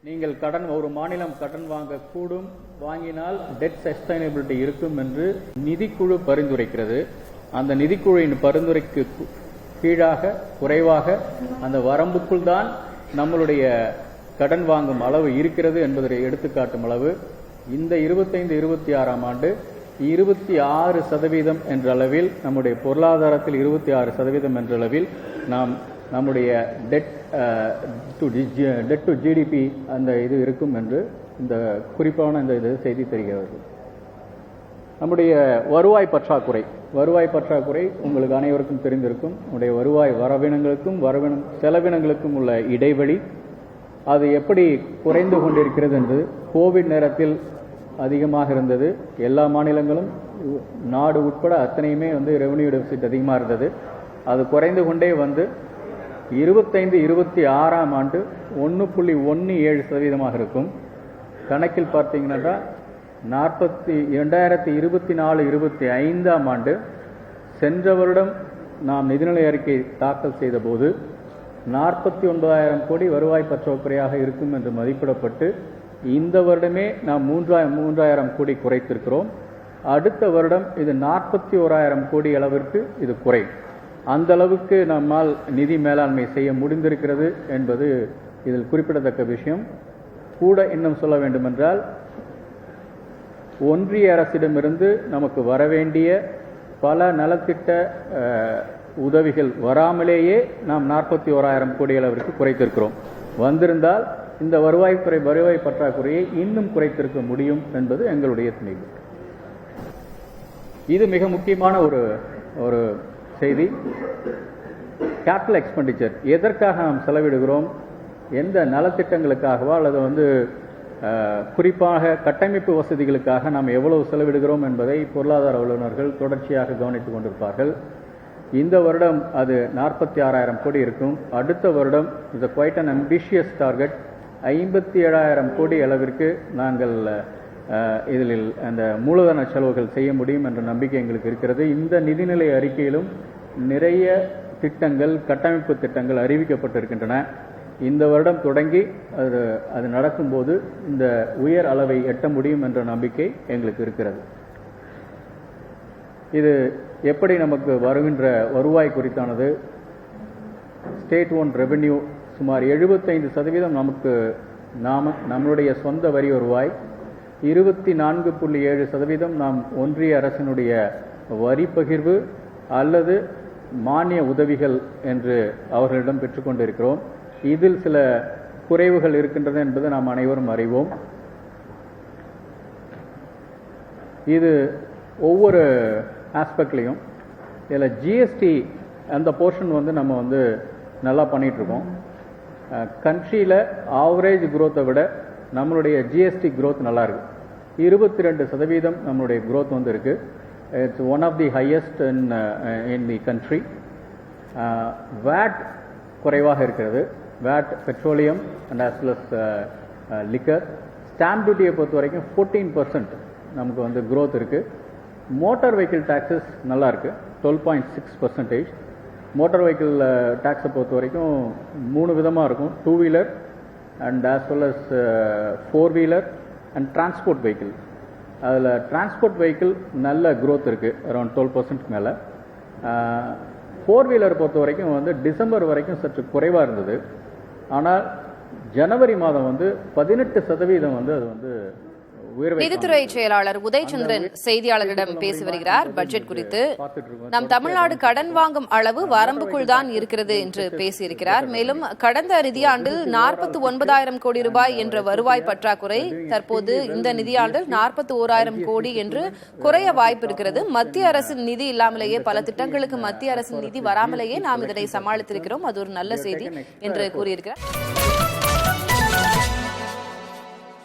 நீங்கள் ஒரு மாநிலம் கடன் வாங்கக்கூடும், வாங்கினால் டெட் சஸ்டைனபிலிட்டி இருக்கும் என்று நிதிக்குழு பரிந்துரைக்கிறது. அந்த நிதிக்குழுவின் பரிந்துரைக்கு கீழாக குறைவாக அந்த வரம்புக்குள் தான் நம்மளுடைய கடன் வாங்கும் அளவு இருக்கிறது என்பதை எடுத்துக்காட்டும் அளவு இந்த 25-26ஆம் ஆண்டு 26% என்ற அளவில், நம்முடைய பொருளாதாரத்தில் 26% என்ற அளவில் நாம் நம்முடைய டெட் டு ஜிடிபி அந்த இது இருக்கும் என்று இந்த குறிப்பான இந்த செய்தி தெரிகிறது. நம்முடைய வருவாய் பற்றாக்குறை உங்களுக்கு அனைவருக்கும் தெரிந்திருக்கும். நம்முடைய வருவாய் வரவினங்களுக்கும் செலவினங்களுக்கும் உள்ள இடைவெளி அது எப்படி குறைந்து கொண்டிருக்கிறது என்று கோவிட் நேரத்தில் அதிகமாக இருந்தது. எல்லா மாநிலங்களும் நாடு உட்பட அத்தனையுமே ரெவென்யூ டெபிசிட் அதிகமாக இருந்தது. அது குறைந்து கொண்டே வந்து 25-26ஆம் ஆண்டு 1.17% இருக்கும். கணக்கில் பார்த்தீங்கன்னா 2024-25ஆம் ஆண்டு சென்ற வருடம் நாம் நிதிநிலை அறிக்கை தாக்கல் செய்த போது 49,000 கோடி வருவாய் பற்றாக்குறையாக இருக்கும் என்று மதிப்பிடப்பட்டு இந்த வருடமே நாம் 3,000 கோடி குறைத்திருக்கிறோம். அடுத்த வருடம் இது 41,000 கோடி அளவிற்கு இது குறையும். அந்த அளவுக்கு நம்மால் நிதி மேலாண்மை செய்ய முடிந்திருக்கிறது என்பது இதில் குறிப்பிடத்தக்க விஷயம். கூட இன்னும் சொல்ல வேண்டுமென்றால், ஒன்றிய அரசிடமிருந்து நமக்கு வரவேண்டிய பல நலத்திட்ட உதவிகள் வராமலேயே நாம் 41,000 கோடி அளவிற்கு குறைத்திருக்கிறோம். வந்திருந்தால் இந்த வருவாய் பற்றாக்குறையை இன்னும் குறைத்திருக்க முடியும் என்பது எங்களுடைய துணிவு. இது மிக முக்கியமான ஒரு செய்தி. கேபிட்டல் எக்ஸ்பெண்டிச்சர் எதற்காக நாம் செலவிடுகிறோம், எந்த நலத்திட்டங்களுக்காகவோ அல்லது குறிப்பாக கட்டமைப்பு வசதிகளுக்காக நாம் எவ்வளவு செலவிடுகிறோம் என்பதை பொருளாதார வல்லுநர்கள் தொடர்ச்சியாக கவனித்துக் கொண்டிருப்பார்கள். இந்த வருடம் அது 46,000 கோடி இருக்கும். அடுத்த வருடம் இது குவைட் அன் அம்பிஷியஸ் டார்கெட் 57,000 கோடி அளவிற்கு நாங்கள் இதில் அந்த மூலதன செலவுகள் செய்ய முடியும் என்ற நம்பிக்கை எங்களுக்கு இருக்கிறது. இந்த நிதிநிலை அறிக்கையிலும் நிறைய திட்டங்கள், கட்டமைப்பு திட்டங்கள் அறிவிக்கப்பட்டிருக்கின்றன. இந்த வருடம் தொடங்கி அது நடக்கும்போது இந்த உயர் அளவை எட்ட முடியும் என்ற நம்பிக்கை எங்களுக்கு இருக்கிறது. இது எப்படி நமக்கு வருகின்ற வருவாய் குறித்தானது, ஸ்டேட் ஓன் ரெவென்யூ சுமார் 75% நமக்கு நம்மளுடைய சொந்த வரி வருவாய், 24.7% நாம் ஒன்றிய அரசினுடைய வரி பகிர்வு அல்லது மானிய உதவிகள் என்று அவர்களிடம் பெற்றுக்கொண்டிருக்கிறோம். இதில் சில குறைவுகள் இருக்கின்றன என்பது நாம் அனைவரும் அறிவோம். இது ஒவ்வொரு ஆஸ்பெக்ட்லையும் இதில் ஜிஎஸ்டி அந்த போர்ஷன் நம்ம நல்லா பண்ணிட்டு இருக்கோம். கண்ட்ரியில் ஆவரேஜ் குரோத்தை விட நம்மளுடைய ஜிஎஸ்டி growth நல்லா இருக்கு. 22% நம்மளுடைய growth இருக்கு. It's one of the highest in the country. VAT குறைவாக இருக்கிறது. VAT petroleum and as well as liquor. Stamp டியூட்டியை பொறுத்த வரைக்கும் 14% நமக்கு growth இருக்கு. மோட்டார் வெஹிக்கிள் டாக்ஸஸ் நல்லா இருக்கு, 12.6%. மோட்டார் வெஹிக்கிள் டாக்ஸை பொறுத்த வரைக்கும் 3 விதமாக இருக்கும். 2 wheeler and as well as 4 wheeler and transport vehicle. அதில் டிரான்ஸ்போர்ட் வெஹிக்கிள் நல்ல growth இருக்கு, அரௌண்ட் 12% மேலே. 4 வீலர் பொறுத்த வரைக்கும் டிசம்பர் வரைக்கும் சற்று குறைவாக இருந்தது. ஆனால் ஜனவரி மாதம் 18% அது நிதித்துறை செயலாளர் உதயச்சந்திரன் செய்தியாளர்களிடம் பேசி வருகிறார். பட்ஜெட் குறித்து நம் தமிழ்நாடு கடன் வாங்கும் அளவு வரம்புக்குள் தான் இருக்கிறது என்று பேசியிருக்கிறார். மேலும் கடந்த நிதியாண்டில் 49,000 கோடி ரூபாய் என்ற வருவாய் பற்றாக்குறை தற்போது இந்த நிதியாண்டில் 41,000 கோடி என்று குறைய வாய்ப்பு இருக்கிறது. மத்திய அரசின் நிதி இல்லாமலேயே, பல திட்டங்களுக்கு மத்திய அரசின் நிதி வராமலேயே நாம் இதனை சமாளித்திருக்கிறோம். அது ஒரு நல்ல செய்தி என்று கூறியிருக்கிறார்.